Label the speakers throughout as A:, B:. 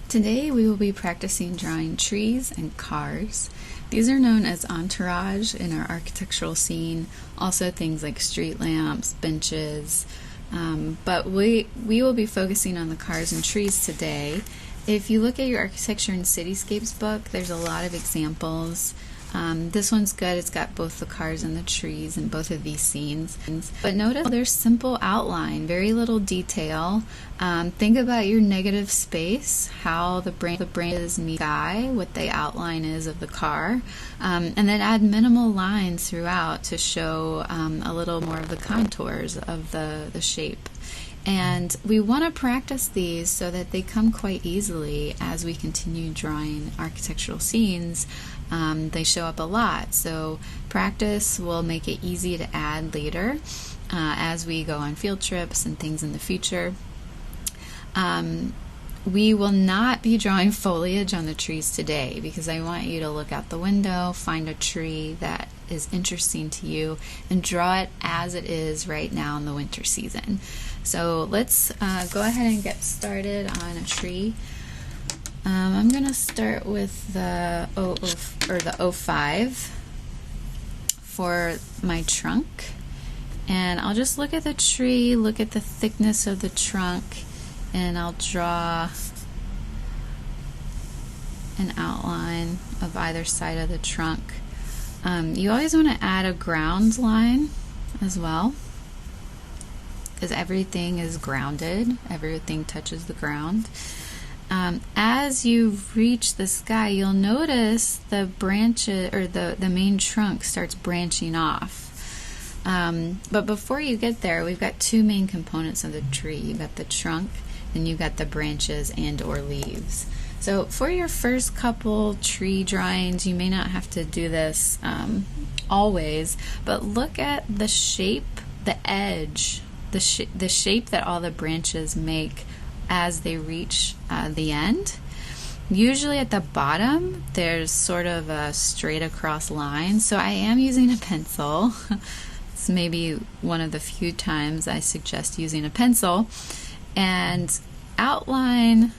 A: Today we will be practicing drawing trees and cars. These are known as entourage in our architectural scene, also things like street lamps, benches, but we will be focusing on the cars and trees today. If you look at your Architecture and Cityscapes book, there's a lot of examples. This one's good. It's got both the cars and the trees in both of these scenes. But notice there's simple outline, very little detail. Think about your negative space, how the branches meet the sky, what the outline is of the car, and then add minimal lines throughout to show a little more of the contours of the shape. And we want to practice these so that they come quite easily as we continue drawing architectural scenes. They show up a lot, so practice will make it easy to add later as we go on field trips and things in the future. We will not be drawing foliage on the trees today because I want you to look out the window, find a tree that is interesting to you, and draw it as it is right now in the winter season. So let's go ahead and get started on a tree. I'm going to start with the 05 for my trunk, and I'll just look at the tree, look at the thickness of the trunk, and I'll draw an outline of either side of the trunk. You always want to add a ground line as well, because everything is grounded, everything touches the ground. As you reach the sky, you'll notice the branches, or the main trunk starts branching off. But before you get there, we've got two main components of the tree. You've got the trunk, and you've got the branches and or leaves. So for your first couple tree drawings, you may not have to do this always, but look at the shape, the edge, the shape that all the branches make as they reach the end. Usually at the bottom there's sort of a straight across line, so I am using a pencil. It's maybe one of the few times I suggest using a pencil, and outline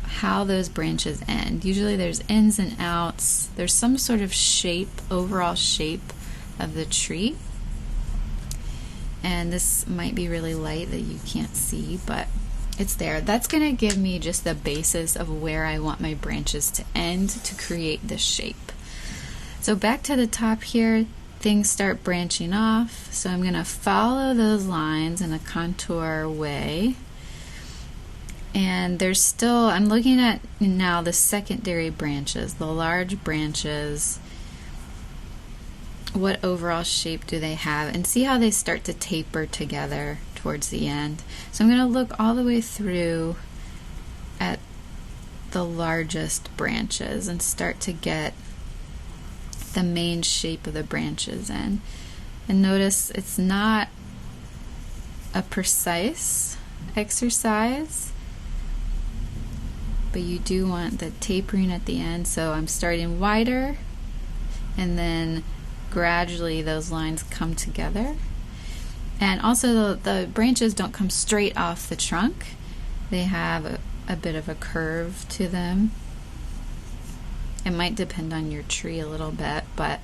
A: how those branches end. Usually there's ins and outs, there's some sort of shape, overall shape of the tree. And this might be really light that you can't see, but it's there. That's going to give me just the basis of where I want my branches to end to create this shape. So back to the top here, things start branching off, so I'm going to follow those lines in a contour way. And there's still, I'm looking at now the secondary branches, the large branches. What overall shape do they have? And see how they start to taper together towards the end. So I'm going to look all the way through at the largest branches and start to get the main shape of the branches in. And notice it's not a precise exercise, but you do want the tapering at the end. So I'm starting wider, and then gradually those lines come together. And also the branches don't come straight off the trunk. They have a bit of a curve to them. It might depend on your tree a little bit, but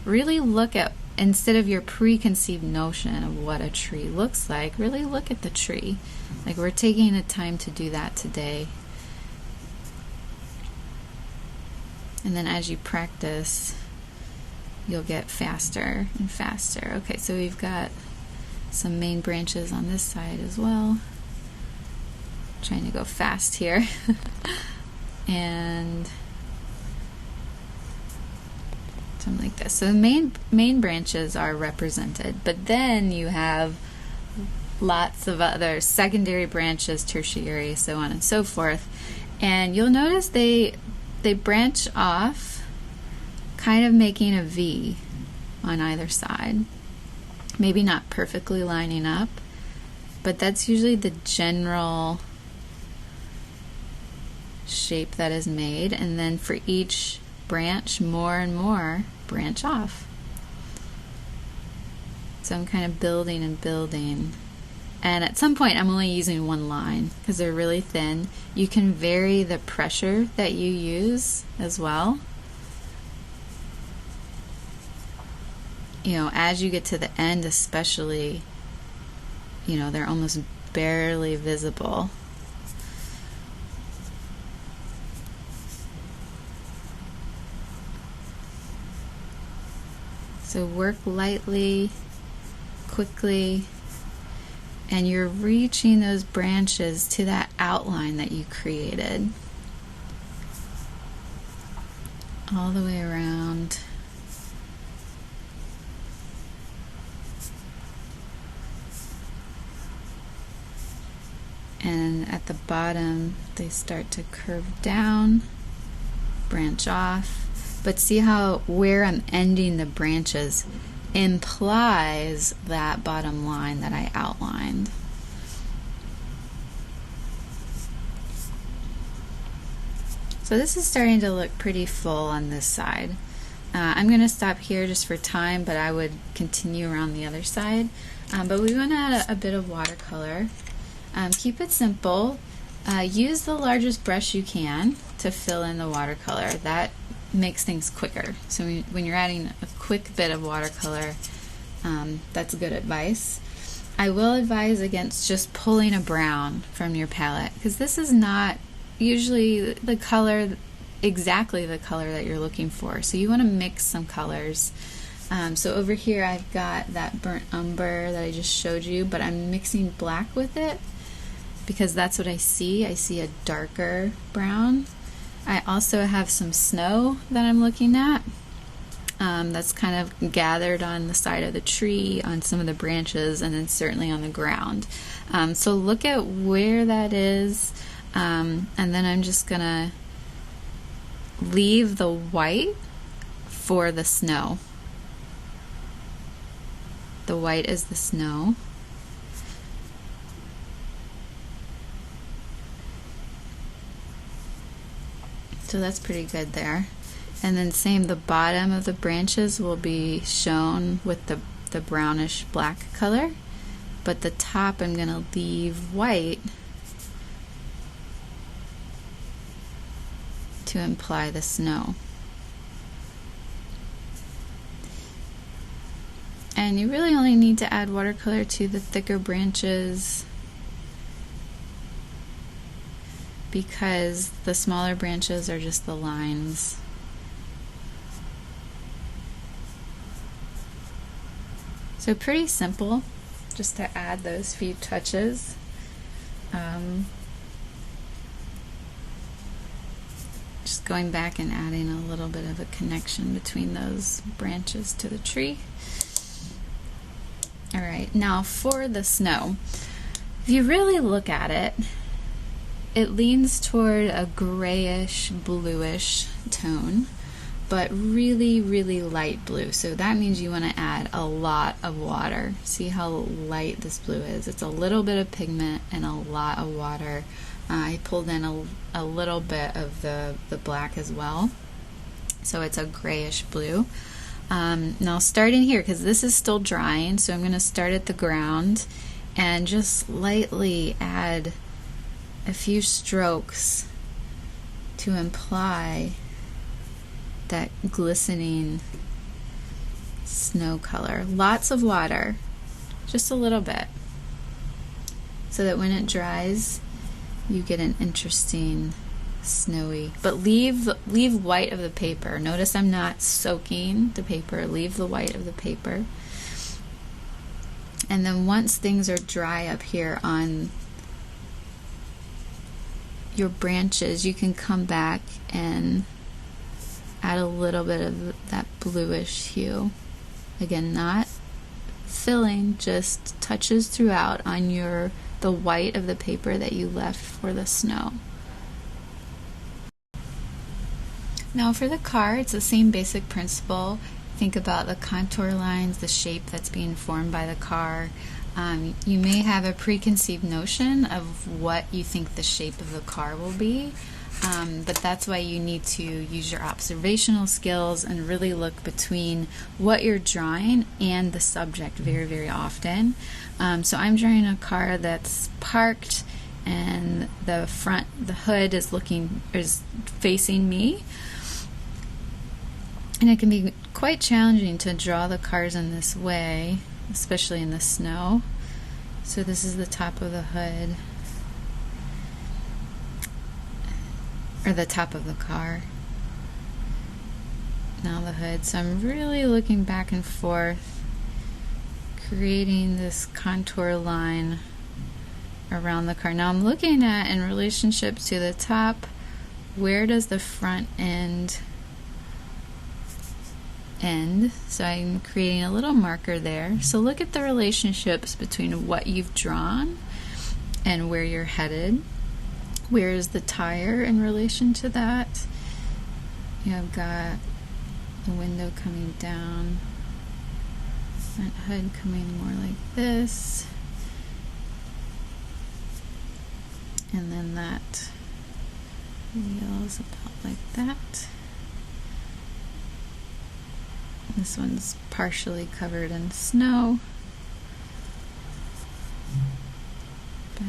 A: really look at, instead of your preconceived notion of what a tree looks like, really look at the tree. Like, we're taking the time to do that today. And then as you practice, you'll get faster and faster. Okay, so we've got some main branches on this side as well. Trying to go fast here. And something like this. So the main branches are represented, but then you have lots of other secondary branches, tertiary, so on and so forth. And you'll notice they branch off, kind of making a V on either side. Maybe not perfectly lining up, but that's usually the general shape that is made. And then for each branch, more and more branch off. So I'm kind of building and building And at some point I'm only using one line because they're really thin. You can vary the pressure that you use as well. You know, as you get to the end especially, you know, they're almost barely visible. So work lightly, quickly, and you're reaching those branches to that outline that you created. All the way around. And at the bottom, they start to curve down, branch off. But see how where I'm ending the branches implies that bottom line that I outlined. So this is starting to look pretty full on this side. I'm going to stop here just for time, but I would continue around the other side. But we want to add a bit of watercolor. Keep it simple. Use the largest brush you can to fill in the watercolor. That makes things quicker. So when you're adding a quick bit of watercolor, that's good advice. I will advise against just pulling a brown from your palette, because this is not usually the color, exactly the color that you're looking for. So you want to mix some colors. So over here I've got that burnt umber that I just showed you, but I'm mixing black with it because that's what I see. I see a darker brown. I also have some snow that I'm looking at. That's kind of gathered on the side of the tree, on some of the branches, and then certainly on the ground. So look at where that is, and then I'm just gonna leave the white for the snow. The white is the snow. So that's pretty good there. And then same, the bottom of the branches will be shown with the brownish black color, but the top I'm going to leave white to imply the snow. And you really only need to add watercolor to the thicker branches, because the smaller branches are just the lines. So pretty simple, just to add those few touches. Just going back and adding a little bit of a connection between those branches to the tree. All right, now for the snow. If you really look at it, it leans toward a grayish, bluish tone, but really, really light blue. So that means you want to add a lot of water. See how light this blue is? It's a little bit of pigment and a lot of water. I pulled in a little bit of the black as well. So it's a grayish blue. Now starting here, because this is still drying, so I'm going to start at the ground and just lightly add a few strokes to imply that glistening snow color. Lots of water, just a little bit, so that when it dries you get an interesting snowy, but leave white of the paper. Notice I'm not soaking the paper. Leave the white of the paper. And then once things are dry up here on your branches, you can come back and add a little bit of that bluish hue. Again, not filling, just touches throughout on the white of the paper that you left for the snow. Now for the car, it's the same basic principle. Think about the contour lines, the shape that's being formed by the car. You may have a preconceived notion of what you think the shape of the car will be. But that's why you need to use your observational skills and really look between what you're drawing and the subject very, very often. So I'm drawing a car that's parked and the hood is facing me. And it can be quite challenging to draw the cars in this way, especially in the snow. So this is the top of the hood, or the top of the car. Now the hood. So I'm really looking back and forth, creating this contour line around the car. Now I'm looking at, in relationship to the top, where does the front end? So I'm creating a little marker there. So look at the relationships between what you've drawn and where you're headed. Where is the tire in relation to that? I've got the window coming down, front hood coming more like this, and then that wheel is about like that. This one's partially covered in snow. Back.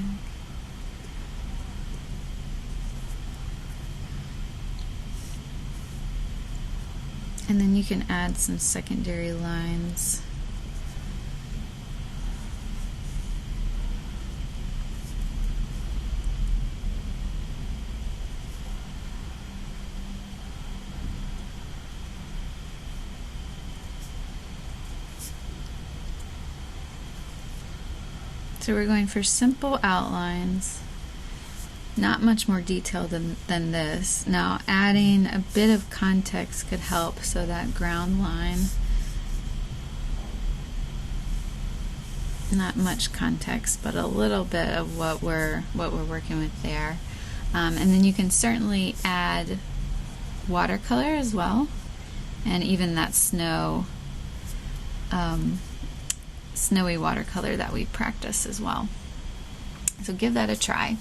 A: And then you can add some secondary lines. So we're going for simple outlines, not much more detail than this. Now adding a bit of context could help, so that ground line, not much context, but a little bit of what we're working with there. And then you can certainly add watercolor as well, and even that snowy watercolor that we practice as well. So give that a try.